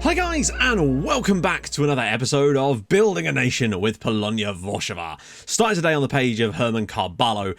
Hi guys, and welcome back to another episode of Building a Nation with Polonia Warszawa. Starting today on the page of Herman Carballo,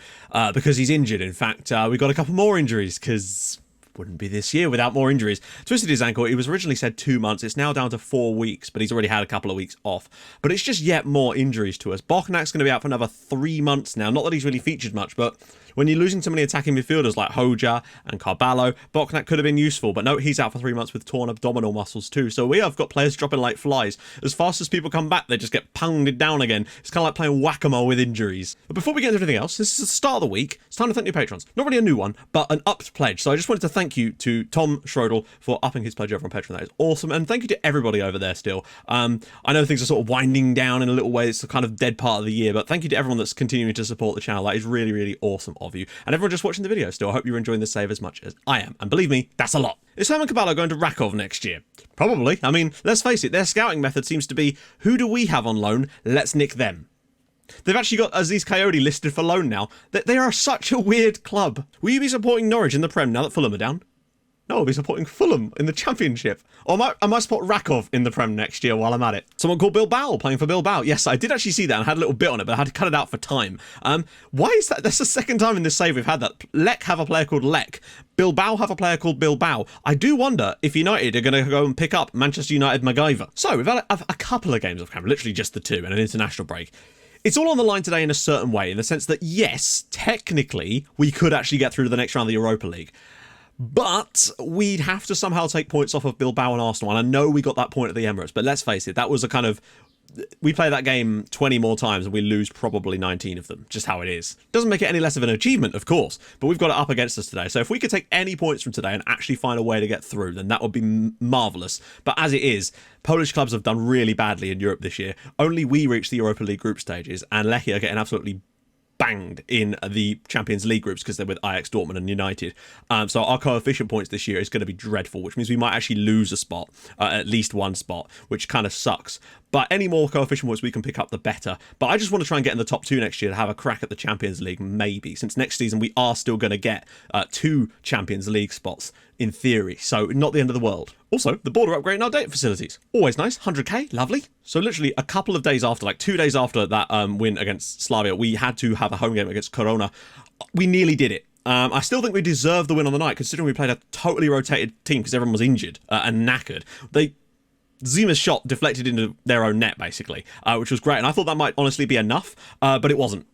because he's injured. In fact, we got a couple more injuries, because wouldn't be this year without more injuries. Twisted his ankle. It was originally said 2 months. It's now down to 4 weeks, but he's already had a couple of weeks off. But it's just yet more injuries to us. Boknak's going to be out for another 3 months now. Not that he's really featured much, but when you're losing so many attacking midfielders like Hoja and Carballo, Boknak could have been useful. But no, he's out for 3 months with torn abdominal muscles too. So we have got players dropping like flies. As fast as people come back, they just get pounded down again. It's kind of like playing whack-a-mole with injuries. But before we get into anything else, this is the start of the week. It's time to thank your patrons. Not really a new one, but an upped pledge. So I just wanted to thank you to Tom Schrodel for upping his pledge over on Patreon. That is awesome. And thank you to everybody over there still. I know things are sort of winding down in a little way. It's the kind of dead part of the year, but thank you to everyone that's continuing to support the channel. That is really, really awesome of you. And everyone just watching the video still, I hope you're enjoying the save as much as I am. And believe me, that's a lot. Is Herman Carballo going to Rakov next year? Probably. I mean, let's face it, their scouting method seems to be, who do we have on loan? Let's nick them. They've actually got Aziz Coyote listed for loan now. They are such a weird club. Will you be supporting Norwich in the Prem now that Fulham are down? No, I'll be supporting Fulham in the Championship. Or I might support Rakov in the Prem next year while I'm at it. Someone called Bilbao playing for Bilbao. Yes, I did actually see that and had a little bit on it, but I had to cut it out for time. Why is that? That's the second time in this save we've had that. Lek have a player called Lek. Bilbao have a player called Bilbao. I do wonder if United are going to go and pick up Manchester United MacGyver. So we've had a couple of games off camera, literally just the two, and an international break. It's all on the line today in a certain way, in the sense that, yes, technically, we could actually get through to the next round of the Europa League. But we'd have to somehow take points off of Bilbao and Arsenal. And I know we got that point at the Emirates, but let's face it, that was a kind of... We play that game 20 more times and we lose probably 19 of them. Just how it is. Doesn't make it any less of an achievement, of course, but we've got it up against us today. So if we could take any points from today and actually find a way to get through, then that would be marvellous. But as it is, Polish clubs have done really badly in Europe this year. Only we reached the Europa League group stages, and Lechia are getting absolutely banged in the Champions League groups because they're with Ajax, Dortmund and United. So our coefficient points this year is going to be dreadful, which means we might actually lose a spot, at least one spot, which kind of sucks. But any more coefficient points we can pick up, the better. But I just want to try and get in the top 2 next year to have a crack at the Champions League, maybe, since next season we are still going to get 2 Champions League spots in theory. So not the end of the world. Also, the border upgrade in our data facilities. Always nice. 100k. Lovely. So literally a couple of days after, like 2 days after that win against Slavia, we had to have a home game against Corona. We nearly did it. I still think we deserved the win on the night, considering we played a totally rotated team because everyone was injured and knackered. Zima's shot deflected into their own net, basically, which was great. And I thought that might honestly be enough, but it wasn't.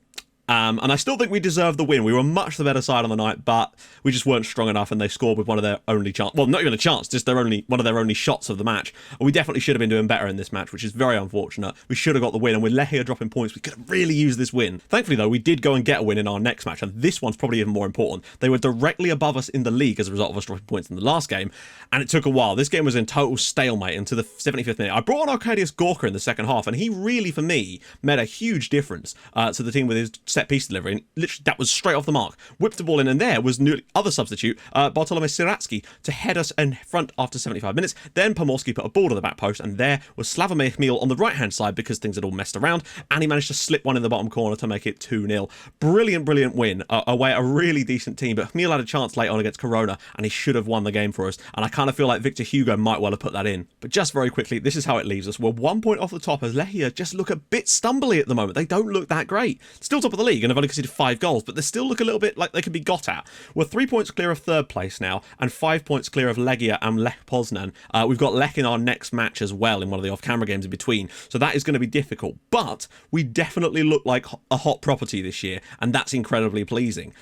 And I still think we deserved the win. We were much the better side on the night, but we just weren't strong enough, and they scored with one of their only chance. Well, not even a chance, just one of their only shots of the match. And we definitely should have been doing better in this match, which is very unfortunate. We should have got the win, and with Lechia dropping points, we could have really used this win. Thankfully, though, we did go and get a win in our next match, and this one's probably even more important. They were directly above us in the league as a result of us dropping points in the last game, and it took a while. This game was in total stalemate until the 75th minute. I brought on Arkadiusz Gorka in the second half, and he really, for me, made a huge difference to the team with his set-piece delivery. And literally, that was straight off the mark. Whipped the ball in, and there was other substitute, Bartolomej Siratsky, to head us in front after 75 minutes. Then Pomorski put a ball to the back post, and there was Slavomir Chmiel on the right-hand side because things had all messed around, and he managed to slip one in the bottom corner to make it 2-0. Brilliant, brilliant win away at a really decent team, but Chmiel had a chance late on against Corona, and he should have won the game for us, and I kind of feel like Victor Hugo might well have put that in. But just very quickly, this is how it leaves us. We're 1 point off the top as Lechia just look a bit stumbly at the moment. They don't look that great. Still top of the league, and have only conceded 5 goals, but they still look a little bit like they could be got at. We're 3 points clear of third place now, and 5 points clear of Legia and Lech Poznan. We've got Lech in our next match as well, in one of the off-camera games in between, so that is going to be difficult. But we definitely look like a hot property this year, and that's incredibly pleasing.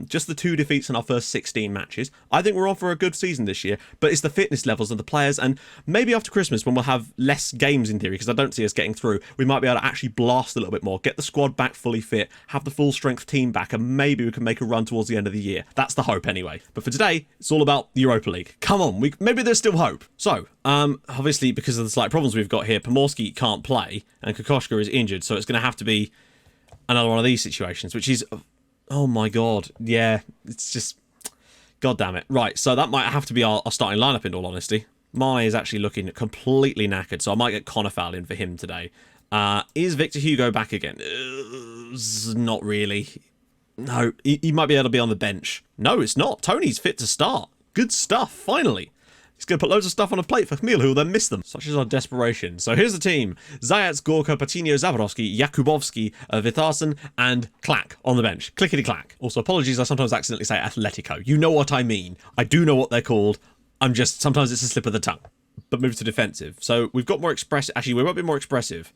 Just the 2 defeats in our first 16 matches. I think we're on for a good season this year, but it's the fitness levels of the players, and maybe after Christmas, when we'll have less games in theory, because I don't see us getting through, we might be able to actually blast a little bit more, get the squad back fully fit, have the full strength team back, and maybe we can make a run towards the end of the year. That's the hope anyway. But for today, it's all about the Europa League. Come on, maybe there's still hope. So, obviously, because of the slight problems we've got here, Pomorski can't play, and Kokoschka is injured, so it's going to have to be another one of these situations, which is... Oh my god. Yeah, it's just... God damn it. Right, so that might have to be our starting lineup, in all honesty. Mai is actually looking completely knackered, so I might get Konafal in for him today. Is Victor Hugo back again? Not really. No, he might be able to be on the bench. No, it's not. Tony's fit to start. Good stuff, finally. He's going to put loads of stuff on a plate for Camille, who will then miss them. Such is our desperation. So here's the team. Zayats, Gorka, Patinho, Zaborowski, Jakubowski, Vitarsen, and Clack on the bench. Clickety-clack. Also, apologies, I sometimes accidentally say Atletico. You know what I mean. I do know what they're called. Sometimes it's a slip of the tongue. But move to defensive. So we've got more expressive. Actually, we won't be more expressive,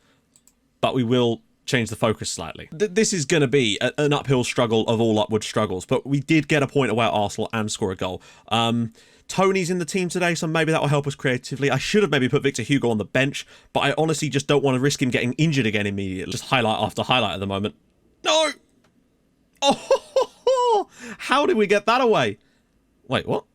but we will change the focus slightly. This is going to be an uphill struggle of all upward struggles, but we did get a point away at Arsenal and score a goal. Tony's in the team today, so maybe that will help us creatively. I should have maybe put Victor Hugo on the bench, but I honestly just don't want to risk him getting injured again immediately. Just highlight after highlight at the moment. No! Oh, how did we get that away? Wait, what?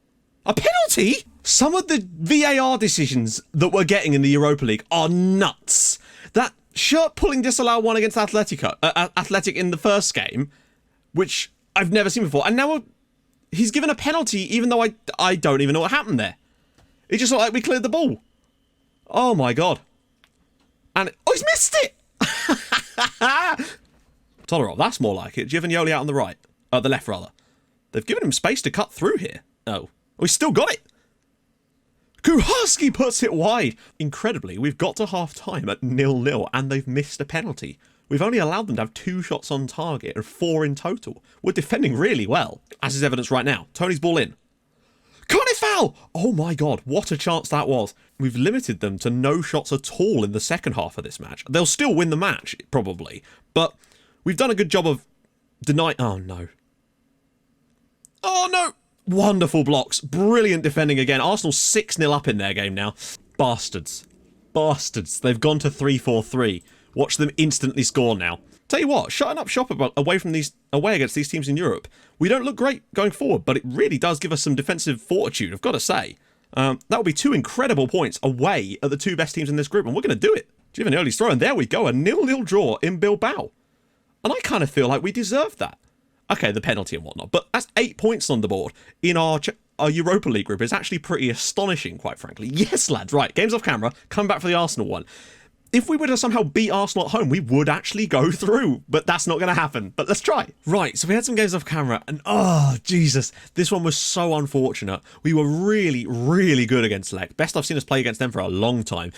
A penalty? Some of the VAR decisions that we're getting in the Europa League are nuts. That shirt pulling disallowed one against Athletic in the first game, which I've never seen before, and now he's given a penalty even though I don't even know what happened there. It just looked like we cleared the ball. Oh my god. And he's missed it. Todorov, that's more like it. Giovagnoli out on the right. The left rather. They've given him space to cut through here. Oh, we still got it. Kuharski puts it wide. Incredibly, we've got to half-time at 0-0 and they've missed a penalty. We've only allowed them to have 2 shots on target and 4 in total. We're defending really well, as is evidence right now. Tony's ball in. Can't it foul? Oh my god, what a chance that was. We've limited them to no shots at all in the second half of this match. They'll still win the match, probably, but we've done a good job of denying... Oh no. Oh no! Wonderful blocks. Brilliant defending again. Arsenal 6-0 up in their game now. Bastards. Bastards. They've gone to 3-4-3. Watch them instantly score now. Tell you what, shutting up shop away against these teams in Europe, we don't look great going forward, but it really does give us some defensive fortitude, I've got to say. That would be 2 incredible points away at the 2 best teams in this group, and we're going to do it. Giovagnoli's throw, and there we go, a 0-0 draw in Bilbao. And I kind of feel like we deserved that. Okay, the penalty and whatnot, but that's 8 points on the board in our Europa League group. It's actually pretty astonishing, quite frankly. Yes, lads, right, games off camera, come back for the Arsenal one. If we were to somehow beat Arsenal at home, we would actually go through, but that's not going to happen. But let's try. Right, so we had some games off camera, and oh, Jesus, this one was so unfortunate. We were really, really good against Lech. Best I've seen us play against them for a long time.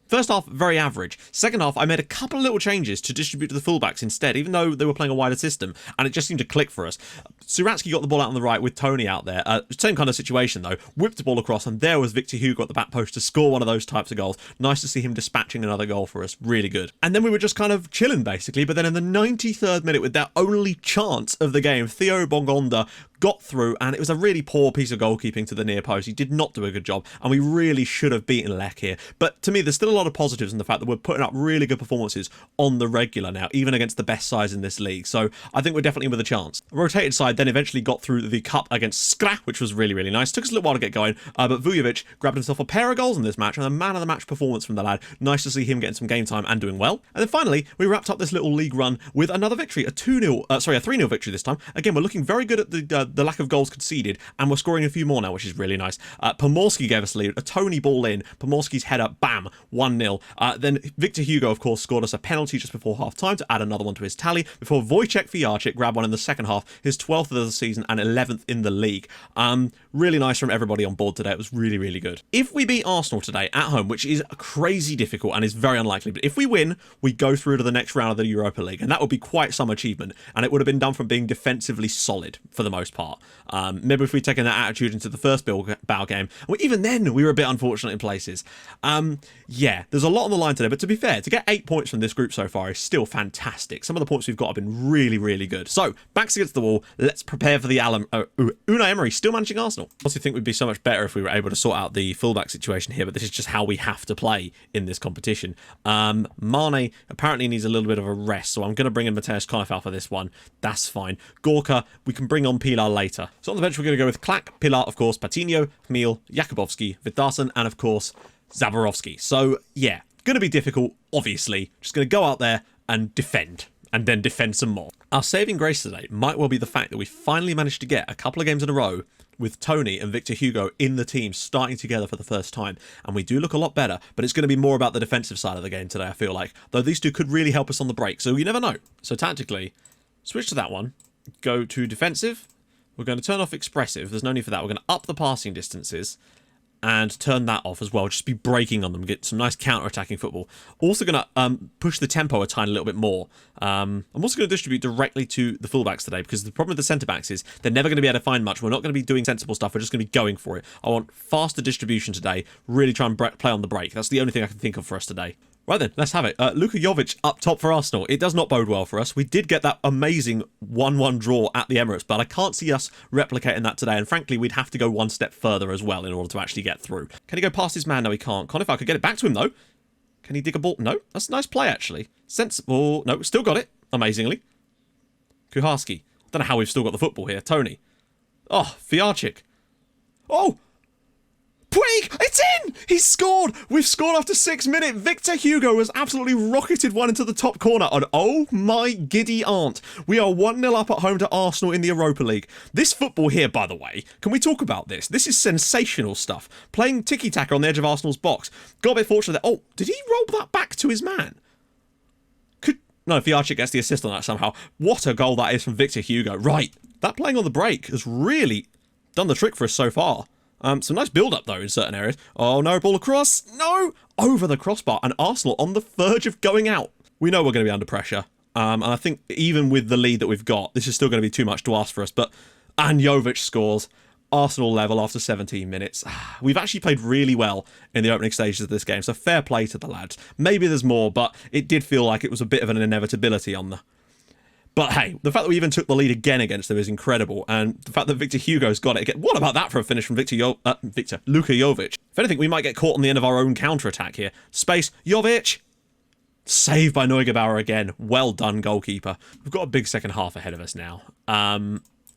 First half, very average. Second half, I made a couple of little changes to distribute to the fullbacks instead, even though they were playing a wider system, and it just seemed to click for us. Suratsky got the ball out on the right with Tony out there. Same kind of situation, though. Whipped the ball across, and there was Victor Hugo at the back post to score one of those types of goals. Nice to see him dispatching another goal for us. Really good. And then we were just kind of chilling, basically, but then in the 93rd minute, with their only chance of the game, Theo Bongonda got through, and it was a really poor piece of goalkeeping to the near post. He did not do a good job, and we really should have beaten Lech here. But to me, there's still a lot of positives in the fact that we're putting up really good performances on the regular now, even against the best sides in this league. So I think we're definitely with a chance. A rotated side then eventually got through the cup against Skra, which was really, really nice. Took us a little while to get going, but Vujovic grabbed himself a pair of goals in this match, and a man of the match performance from the lad. Nice to see him getting some game time and doing well. And then finally, we wrapped up this little league run with another victory, a 3-0 victory this time. Again, we're looking very good at the lack of goals conceded, and we're scoring a few more now, which is really nice. Pomorski gave us a lead, a Tony ball in, Pomorski's header, bam, 1-0. Then Victor Hugo, of course, scored us a penalty just before half-time to add another one to his tally, before Wojciech Fijarczyk grabbed one in the second half, his 12th of the season and 11th in the league. Really nice from everybody on board today. It was really, really good. If we beat Arsenal today at home, which is crazy difficult and is very unlikely, but if we win, we go through to the next round of the Europa League, and that would be quite some achievement, and it would have been done from being defensively solid for the most part. Maybe if we'd taken that attitude into the first Bilbao game, well, even then we were a bit unfortunate in places. Yeah, there's a lot on the line today, but to be fair, to get 8 points from this group so far is still fantastic. Some of the points we've got have been really, really good. So, backs against the wall, let's prepare for the Unai Emery still managing Arsenal. I also think we'd be so much better if we were able to sort out the fullback situation here, but this is just how we have to play in this competition. Mane apparently needs a little bit of a rest, so I'm going to bring in Mateusz Konefal for this one. That's fine. Gorka, we can bring on Pilar later. So on the bench, we're going to go with Clack, Pilar, of course, Patinho, Camille, Jakubowski, Vitarsen, and of course, Zaborowski. So, yeah, going to be difficult, obviously. Just going to go out there and defend, and then defend some more. Our saving grace today might well be the fact that we finally managed to get a couple of games in a row with Tony and Victor Hugo in the team starting together for the first time, and we do look a lot better, but it's going to be more about the defensive side of the game today, I feel like, though these two could really help us on the break, so you never know. So tactically, switch to that one, go to defensive, we're going to turn off expressive, there's no need for that, we're going to up the passing distances, and turn that off as well. Just be breaking on them, get some nice counter-attacking football. Also going to push the tempo a tiny little bit more. I'm also going to distribute directly to the fullbacks today, because the problem with the centre-backs is they're never going to be able to find much. We're not going to be doing sensible stuff. We're just going to be going for it. I want faster distribution today. Really try and play on the break. That's the only thing I can think of for us today. Right then, let's have it. Luka Jovic up top for Arsenal. It does not bode well for us. We did get that amazing 1-1 draw at the Emirates, but I can't see us replicating that today. And frankly, we'd have to go one step further as well in order to actually get through. Can he go past his man? No, he can't. If I could get it back to him, though. Can he dig a ball? No, that's a nice play, actually. Sensible. No, still got it, amazingly. Kuharski. Don't know how we've still got the football here. Tony. Oh, Fiarchik. Oh! Puig! It's in! He's scored! We've scored after 6 minutes. Victor Hugo has absolutely rocketed one into the top corner. And oh my giddy aunt. We are 1-0 up at home to Arsenal in the Europa League. This football here, by the way, can we talk about this? This is sensational stuff. Playing tiki-taka on the edge of Arsenal's box. Got a bit fortunate there. Oh, did he roll that back to his man? No, Fiarchik gets the assist on that somehow. What a goal that is from Victor Hugo. Right. That playing on the break has really done the trick for us so far. Some nice build-up, though, in certain areas. Oh, no, ball across. No! Over the crossbar. And Arsenal on the verge of going out. We know we're going to be under pressure. And I think even with the lead that we've got, this is still going to be too much to ask for us. And Jovic scores. Arsenal level after 17 minutes. We've actually played really well in the opening stages of this game, so fair play to the lads. Maybe there's more, but it did feel like it was a bit of an inevitability on the... But hey, the fact that we even took the lead again against them is incredible, and the fact that Victor Hugo's got it again. What about that for a finish from Luka Jovic? If anything, we might get caught on the end of our own counter-attack here. Space, Jovic! Saved by Neugebauer again. Well done, goalkeeper. We've got a big second half ahead of us now.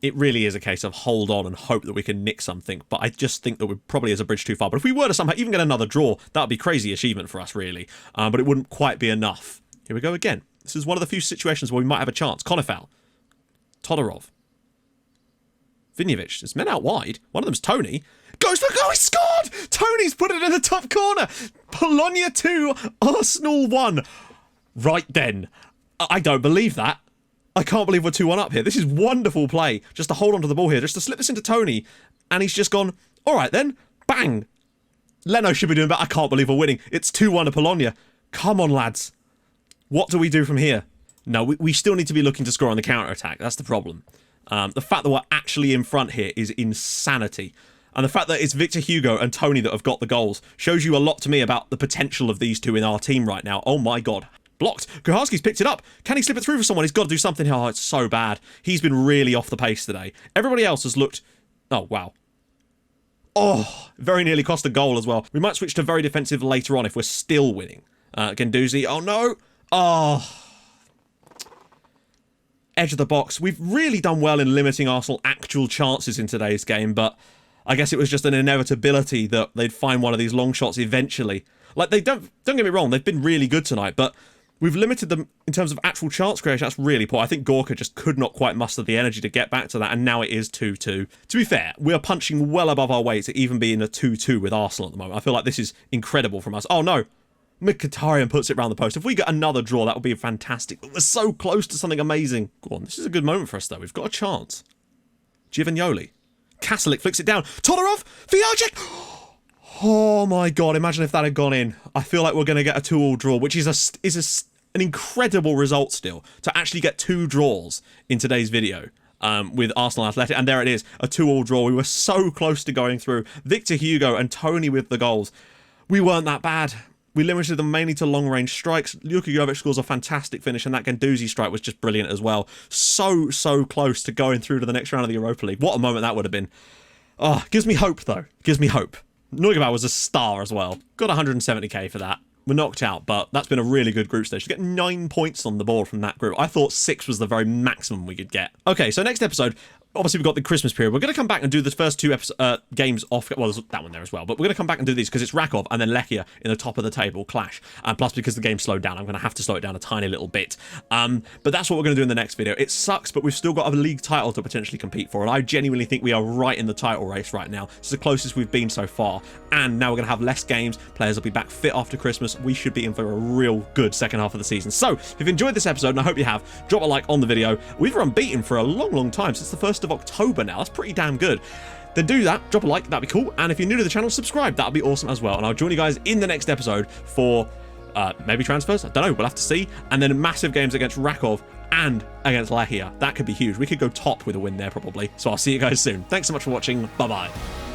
It really is a case of hold on and hope that we can nick something, but I just think that we probably is a bridge too far. But if we were to somehow even get another draw, that would be a crazy achievement for us, really. But it wouldn't quite be enough. Here we go again. This is one of the few situations where we might have a chance. Konofal. Todorov. Vinjevic. There's men out wide. One of them's Tony. Goes for goal. He scored! Tony's put it in the top corner. Polonia 2, Arsenal 1. Right then. I don't believe that. I can't believe we're 2-1 up here. This is wonderful play. Just to hold on to the ball here. Just to slip this into Tony. And he's just gone, all right then. Bang. Leno should be doing better. I can't believe we're winning. It's 2-1 to Polonia. Come on, lads. What do we do from here? No, we still need to be looking to score on the counter-attack. That's the problem. The fact that we're actually in front here is insanity. And the fact that it's Victor Hugo and Tony that have got the goals shows you a lot to me about the potential of these two in our team right now. Oh my god. Blocked. Kuharski's picked it up. Can he slip it through for someone? He's got to do something. Oh, it's so bad. He's been really off the pace today. Everybody else has looked... Oh, wow. Oh, very nearly cost a goal as well. We might switch to very defensive later on if we're still winning. Guendouzi. Oh, no. Oh. Edge of the box. We've really done well in limiting Arsenal actual chances in today's game, but I guess it was just an inevitability that they'd find one of these long shots eventually. Like, they don't get me wrong, they've been really good tonight, but we've limited them in terms of actual chance creation. That's really poor. I think Gorka just could not quite muster the energy to get back to that, and now it is 2-2. To be fair, we are punching well above our weight to even be in a 2-2 with Arsenal at the moment. I feel like this is incredible from us. Oh, no. Mkhitaryan puts it round the post. If we get another draw, that would be fantastic. But we're so close to something amazing. Go on, this is a good moment for us, though. We've got a chance. Giovagnoli. Kasilic flicks it down. Todorov! Fiarchik! Oh my god, imagine if that had gone in. I feel like we're going to get a 2-2 draw, which is an incredible result still. To actually get 2 draws in today's video. With Arsenal Athletic, and there it is, a 2-2 draw. We were so close to going through. Victor Hugo and Tony with the goals. We weren't that bad. We limited them mainly to long-range strikes. Luka Jovic scores a fantastic finish, and that Guendouzi strike was just brilliant as well. So close to going through to the next round of the Europa League. What a moment that would have been. Oh, gives me hope, though. Gives me hope. Neugebauer was a star as well. Got 170k for that. We're knocked out, but that's been a really good group stage. To get 9 points on the board from that group. I thought 6 was the very maximum we could get. Okay, so next episode, obviously we've got the Christmas period. We're going to come back and do the first 2 games off. Well, there's that one there as well. But we're going to come back and do these because it's Rakov and then Lechia in the top of the table clash. And plus, because the game slowed down, I'm going to have to slow it down a tiny little bit. But that's what we're going to do in the next video. It sucks, but we've still got a league title to potentially compete for. And I genuinely think we are right in the title race right now. It's the closest we've been so far. And now we're going to have less games. Players will be back fit after Christmas. We should be in for a real good second half of the season. So, if you've enjoyed this episode, and I hope you have, drop a like on the video. We've run unbeaten for a long time, since the 1st of October now. That's pretty damn good. then do that. Drop a like, that'd be cool. And if you're new to the channel, subscribe. That'd be awesome as well. And I'll join you guys in the next episode for maybe transfers. I don't know. We'll have to see. And then massive games against Rakov and against Lechia. That could be huge. We could go top with a win there probably. So I'll see you guys soon. Thanks so much for watching. Bye-bye.